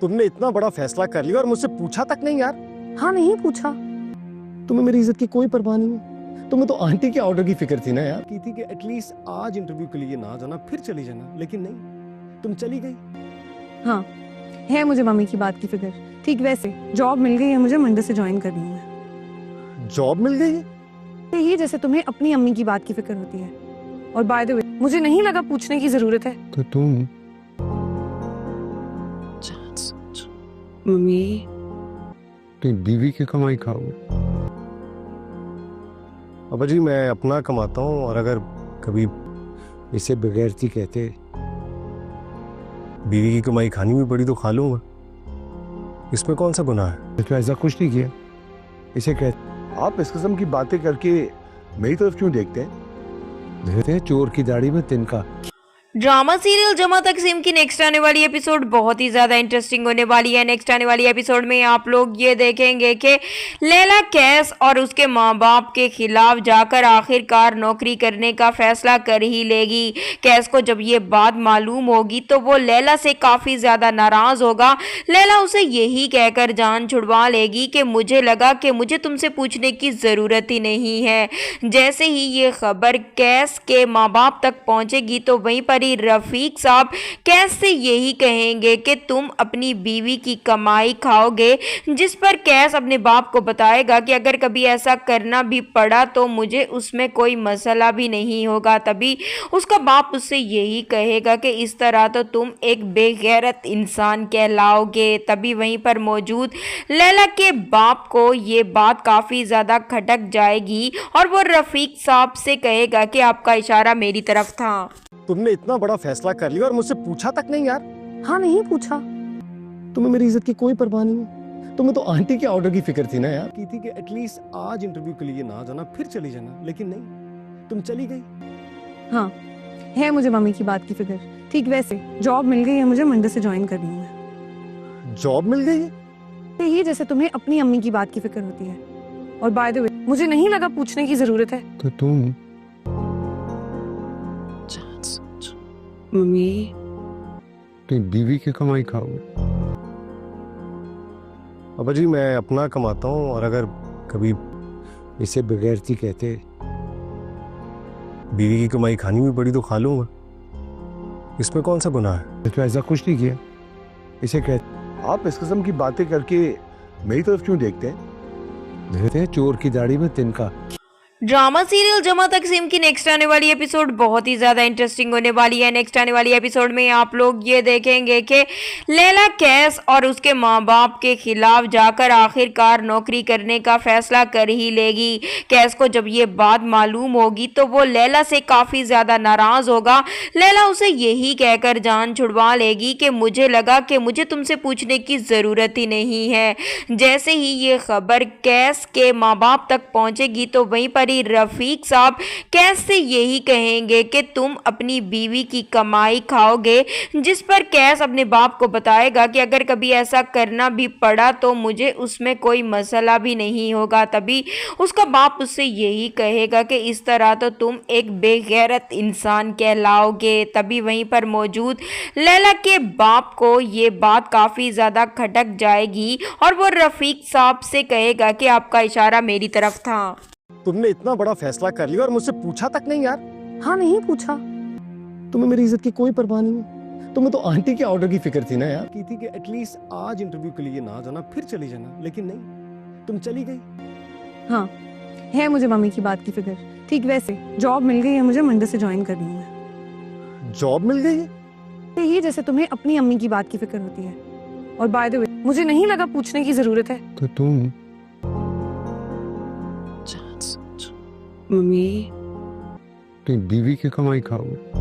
तुमने इतना बड़ा फैसला कर लिया और मुझसे पूछा तक नहीं यार। हाँ, नहीं पूछा। तुम्हें मेरी इज्जत की कोई परवाह नहीं है। तुम्हें तो आंटी के ऑर्डर की फिक्र थी ना यार, की थी कि एटलीस्ट आज इंटरव्यू के लिए ना जाना फिर चली जाना, लेकिन नहीं, तुम चली गई। हाँ, है मुझे मम्मी की बात की फिक्र। ठीक वैसे जॉब मिल गई है, मुझे मंडे से ज्वाइन करनी है। जॉब मिल गई है? यही जैसे तुम्हें अपनी अम्मी की बात की फिक्र होती है। और बाय द वे मुझे नहीं लगा पूछने की जरूरत है। तो तुम मम्मी, तुम बीवी की कमाई खाओगे? अबा जी, मैं अपना कमाता हूँ और अगर कभी इसे बगैरती कहते बीवी की कमाई खानी भी पड़ी तो खा लूंगा, इसमें कौन सा गुनाह है? तो ऐसा कुछ नहीं किया। इसे कहते आप इस किस्म की बातें करके मेरी तरफ क्यों देखते हैं चोर की दाढ़ी में तिनका। ड्रामा सीरियल जमा तकसीम की नेक्स्ट आने वाली एपिसोड बहुत ही ज्यादा इंटरेस्टिंग होने वाली है। नेक्स्ट आने वाली एपिसोड में आप लोग ये देखेंगे कि लैला कैस और उसके माँ बाप के खिलाफ जाकर आखिरकार नौकरी करने का फैसला कर ही लेगी। कैस को जब ये बात मालूम होगी तो वो लैला से काफी ज्यादा नाराज होगा। लैला उसे यही कहकर जान छुड़वा लेगी कि मुझे लगा कि मुझे तुमसे पूछने की जरूरत ही नहीं है। जैसे ही ये खबर कैस के माँ बाप तक पहुंचेगी तो वहीं पर रफीक साहब कैस से यही कहेंगे कि तुम अपनी बीवी की कमाई खाओगे, जिस पर कैस अपने बाप को बताएगा कि अगर कभी ऐसा करना भी पड़ा तो मुझे उसमें कोई मसला भी नहीं होगा। तभी उसका बाप उससे यही कहेगा कि इस तरह तो तुम एक बेगैरत इंसान कहलाओगे। तभी वहीं पर मौजूद लैला के बाप को ये बात काफी ज्यादा खटक जाएगी और वो रफीक साहब से कहेगा कि आपका इशारा मेरी तरफ था। तुमने इतना बड़ा फैसला कर लिया और मुझसे पूछा तक नहीं यार। हाँ, नहीं पूछा। तुम्हें मेरी इज्जत की कोई परवाह नहीं है। तुम्हें तो आंटी के ऑर्डर की फिक्र थी ना यार, की थी कि एटलीस्ट आज इंटरव्यू के लिए ना जाना फिर चली जाना, लेकिन नहीं, तुम चली गई। हाँ, है मुझे मम्मी की बात की फिक्र। ठीक वैसे जॉब मिल गई है, मुझे मंडे से ज्वाइन करनी है। जॉब मिल गई है? यही जैसे तुम्हें अपनी अम्मी की बात की फिक्र होती है। और बाय द वे मुझे नहीं लगा पूछने की जरूरत है। तो तुम मम्मी, तुम बीवी की कमाई खाओगे? अबा जी, मैं अपना कमाता हूँ और अगर कभी इसे बगैरती कहते बीवी की कमाई खानी भी पड़ी तो खा लूंगा, इसमें कौन सा गुनाह है? तो ऐसा कुछ नहीं किया। इसे कहते आप इस किस्म की बातें करके मेरी तरफ क्यों देखते हैं चोर की दाढ़ी में तिनका। ड्रामा सीरियल जमा तकसीम की नेक्स्ट आने वाली एपिसोड बहुत ही ज्यादा इंटरेस्टिंग होने वाली है। नेक्स्ट आने वाली एपिसोड में आप लोग ये देखेंगे कि लैला कैस और उसके माँ बाप के खिलाफ जाकर आखिरकार नौकरी करने का फैसला कर ही लेगी। कैस को जब ये बात मालूम होगी तो वो लैला से काफी ज्यादा नाराज होगा। लैला उसे यही कहकर जान छुड़वा लेगी कि मुझे लगा कि मुझे तुमसे पूछने की जरूरत ही नहीं है। जैसे ही ये खबर कैस के माँ बाप तक पहुंचेगी तो वहीं पर रफीक साहब कैस से यही कहेंगे कि तुम अपनी बीवी की कमाई खाओगे, जिस पर कैस अपने बाप को बताएगा कि अगर कभी ऐसा करना भी पड़ा तो मुझे उसमें कोई मसला भी नहीं होगा। तभी उसका बाप उससे यही कहेगा कि इस तरह तो तुम एक बेगैरत इंसान कहलाओगे। तभी वहीं पर मौजूद लैला के बाप को ये बात काफी ज्यादा खटक जाएगी और वो रफीक साहब से कहेगा कि आपका इशारा मेरी तरफ था। तुमने इतना बड़ा फैसला कर लिया और मुझसे पूछा तक नहीं यार। हाँ, नहीं पूछा। तुम्हें मेरी इज्जत की कोई परवाह नहीं है। तुम्हें तो आंटी के ऑर्डर की फिक्र थी ना यार, की थी कि एटलीस्ट आज इंटरव्यू के लिए ना जाना फिर चली जाना, लेकिन नहीं, तुम चली गई। हाँ, है मुझे मम्मी की बात की फिक्र। ठीक वैसे जॉब मिल गई है, मुझे मंडे से ज्वाइन करनी है। जॉब मिल गई है? यही जैसे तुम्हें अपनी अम्मी की बात की फिक्र होती है। और बाय द वे मुझे नहीं लगा पूछने की जरूरत है। तो तुम मम्मी, तुम बीवी की कमाई खाओगे?